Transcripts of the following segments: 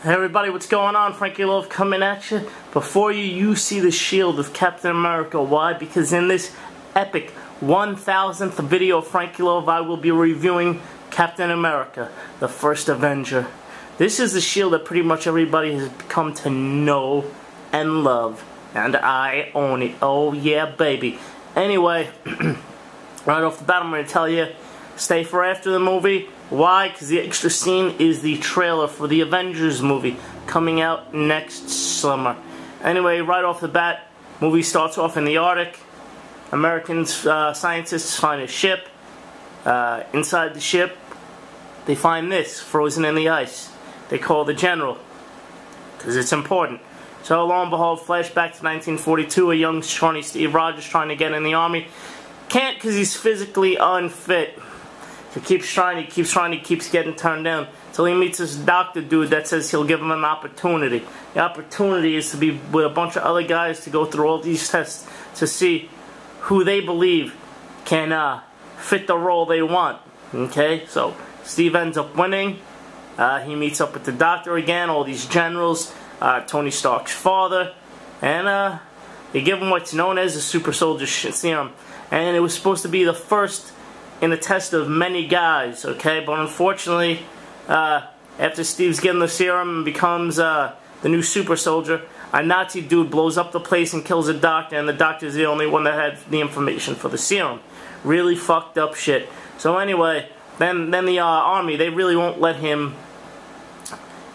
Hey everybody, what's going on? Frankie Love coming at you. Before you see the shield of Captain America. Why? Because in this epic 1000th video of Frankie Love, I will be reviewing Captain America, the first Avenger. This is the shield that pretty much everybody has come to know and love. And I own it. Oh yeah, baby. Anyway, right off the bat, I'm going to tell you, stay for after the movie. Why? Because the extra scene is the trailer for the Avengers movie coming out next summer. Anyway, right off the bat, movie starts off in the Arctic. American scientists find a ship. Inside the ship, they find this, frozen in the ice. They call the general, because it's important. So lo and behold, flashback to 1942, a young, scrawny Steve Rogers trying to get in the army. Can't because he's physically unfit. He keeps trying, he keeps getting turned down. Until he meets this doctor dude that says he'll give him an opportunity. The opportunity is to be with a bunch of other guys to go through all these tests to see who they believe can fit the role they want. Okay, so Steve ends up winning. He meets up with the doctor again, all these generals, Tony Stark's father, and they give him what's known as a super soldier serum. And it was supposed to be the first in a test of many guys, okay? But unfortunately, after Steve's getting the serum and becomes the new super soldier, a Nazi dude blows up the place and kills a doctor, and the doctor's the only one that had the information for the serum. Really fucked up shit. So anyway, then the army, they really won't let him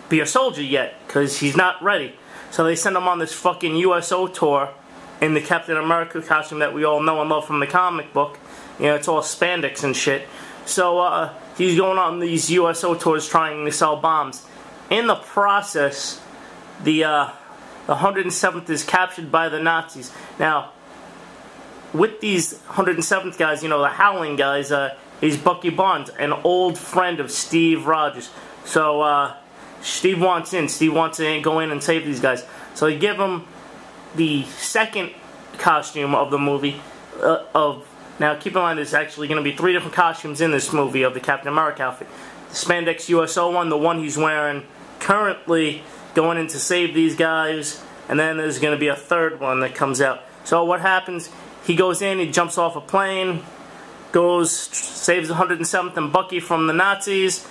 be a soldier yet, because he's not ready. So they send him on this fucking USO tour in the Captain America costume that we all know and love from the comic book. You know, it's all spandex and shit. So, he's going on these USO tours trying to sell bombs. In the process, the 107th is captured by the Nazis. Now, with these 107th guys, you know, the Howling guys, is Bucky Barnes, an old friend of Steve Rogers. So, Steve wants in. Steve wants to go in and save these guys. So they give him the second costume of the movie, now, keep in mind, there's actually going to be 3 different costumes in this movie of the Captain America outfit. The spandex USO one, the one he's wearing currently going in to save these guys, and then there's going to be a third one that comes out. So what happens, he goes in, he jumps off a plane, saves the 107th and Bucky from the Nazis.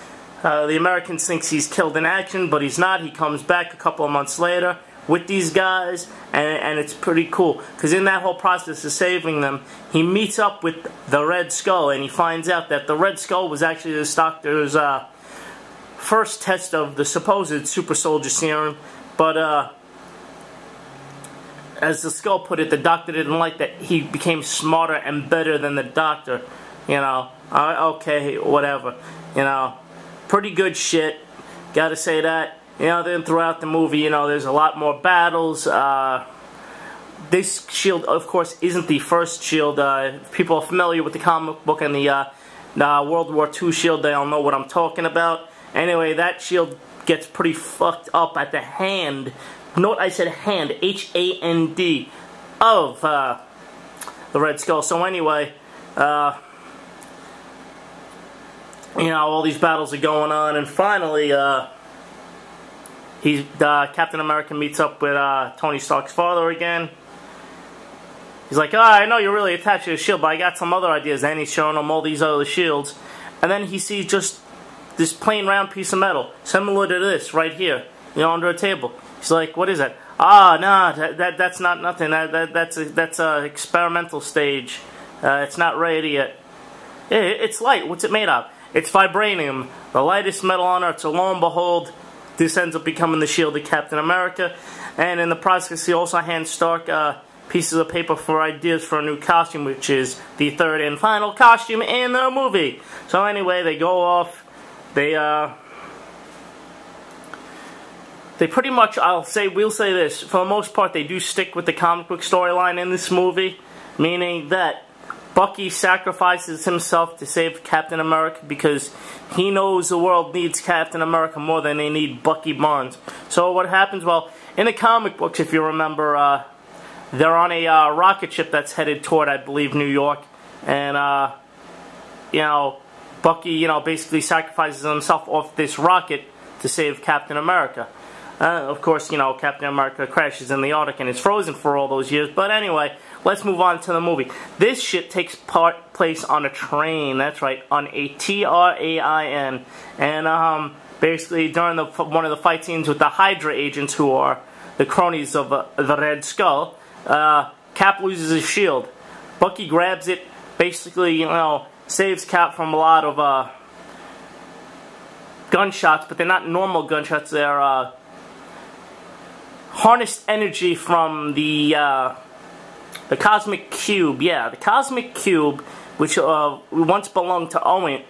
The Americans think he's killed in action, but he's not. He comes back a couple of months later with these guys, and it's pretty cool, because in that whole process of saving them, he meets up with the Red Skull, and he finds out that the Red Skull was actually this doctor's first test of the supposed super soldier serum, but as the Skull put it, the doctor didn't like that he became smarter and better than the doctor. You know, okay, whatever. You know, pretty good shit, gotta say that. You know, then throughout the movie, you know, there's a lot more battles. This shield, of course, isn't the first shield. If people are familiar with the comic book and the World War II shield, they all know what I'm talking about. Anyway, that shield gets pretty fucked up at the hand. Note I said hand, H-A-N-D, of the Red Skull. So anyway, you know, all these battles are going on, and finally, Captain America meets up with Tony Stark's father again. He's like, I know you're really attached to the shield, but I got some other ideas. And he's showing him all these other shields. And then he sees just this plain round piece of metal, similar to this right here, you know, under a table. He's like, what is that? No, that's not nothing. That's a experimental stage. It's not ready yet. It's light. What's it made of? It's vibranium, the lightest metal on Earth. So lo and behold, this ends up becoming the shield of Captain America, and in the process he also hands Stark pieces of paper for ideas for a new costume, which is the third and final costume in the movie. So anyway, they go off, they pretty much, we'll say this, for the most part they do stick with the comic book storyline in this movie, meaning that Bucky sacrifices himself to save Captain America because he knows the world needs Captain America more than they need Bucky Barnes. So what happens, well, in the comic books, if you remember, they're on a rocket ship that's headed toward, I believe, New York. And, you know, Bucky, you know, basically sacrifices himself off this rocket to save Captain America. Of course, you know, Captain America crashes in the Arctic and is frozen for all those years. But anyway, let's move on to the movie. This shit takes place on a train. That's right, on a train. And basically, during one of the fight scenes with the Hydra agents, who are the cronies of the Red Skull, Cap loses his shield. Bucky grabs it, basically, you know, saves Cap from a lot of gunshots, but they're not normal gunshots. They're harnessed energy from the Cosmic Cube. Yeah, the Cosmic Cube, which once belonged to Odin,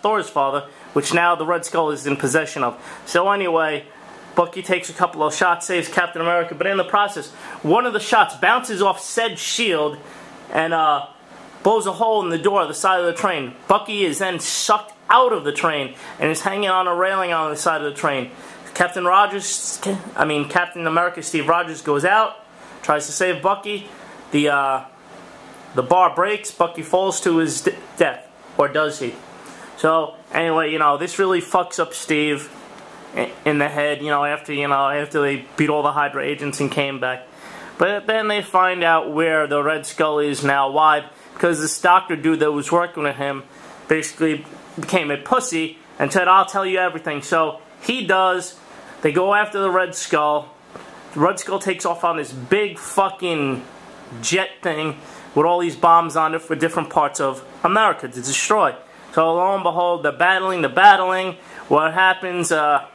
Thor's father, which now the Red Skull is in possession of. So anyway, Bucky takes a couple of shots, saves Captain America, but in the process, one of the shots bounces off said shield and blows a hole in the door of the side of the train. Bucky is then sucked out of the train and is hanging on a railing on the side of the train. Captain America Steve Rogers goes out, tries to save Bucky. The bar breaks. Bucky falls to his death, or does he? So anyway, you know, this really fucks up Steve in the head. You know, after they beat all the Hydra agents and came back. But then they find out where the Red Skull is now. Why? Because this doctor dude that was working with him basically became a pussy and said, "I'll tell you everything." So he does. They go after the Red Skull. The Red Skull takes off on this big fucking jet thing with all these bombs on it for different parts of America to destroy. So lo and behold, they're battling. What happens, the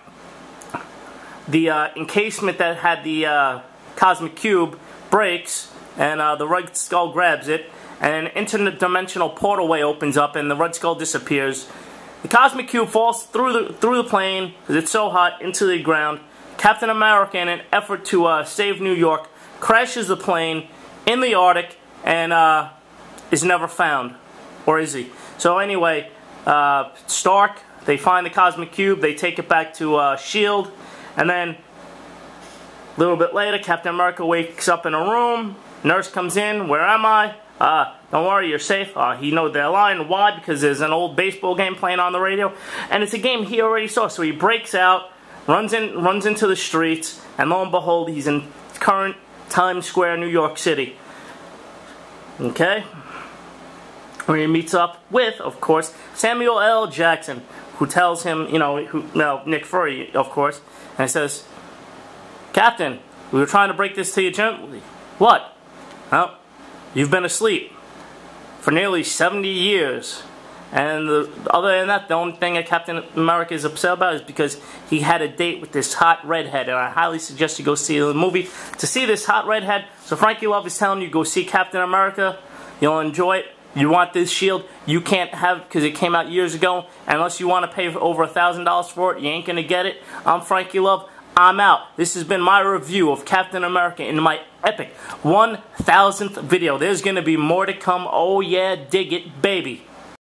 encasement that had the Cosmic Cube breaks, and the Red Skull grabs it, and an interdimensional portalway opens up, and the Red Skull disappears. The Cosmic Cube falls through the plane, because it's so hot, into the ground. Captain America, in an effort to save New York, crashes the plane in the Arctic, and is never found. Or is he? So anyway, Stark, they find the Cosmic Cube, they take it back to s.h.i.e.l.d., and then a little bit later, Captain America wakes up in a room, nurse comes in, "Where am I?" "Don't worry, you're safe." He knows their line. Why? Because there's an old baseball game playing on the radio, and it's a game he already saw. So he breaks out, runs into the streets, and lo and behold, he's in current Times Square, New York City. Okay, where he meets up with, of course, Samuel L. Jackson, who tells him, you know, Nick Fury, of course, and he says, "Captain, we were trying to break this to you gently." "What?" "Well, you've been asleep for nearly 70 years. And other than that, the only thing that Captain America is upset about is because he had a date with this hot redhead. And I highly suggest you go see the movie to see this hot redhead. So Frankie Love is telling you, go see Captain America. You'll enjoy it. You want this shield, you can't have, because it came out years ago. Unless you want to pay for over $1,000 for it, you ain't going to get it. I'm Frankie Love. I'm out. This has been my review of Captain America in my epic 1000th video. There's going to be more to come. Oh yeah, dig it, baby.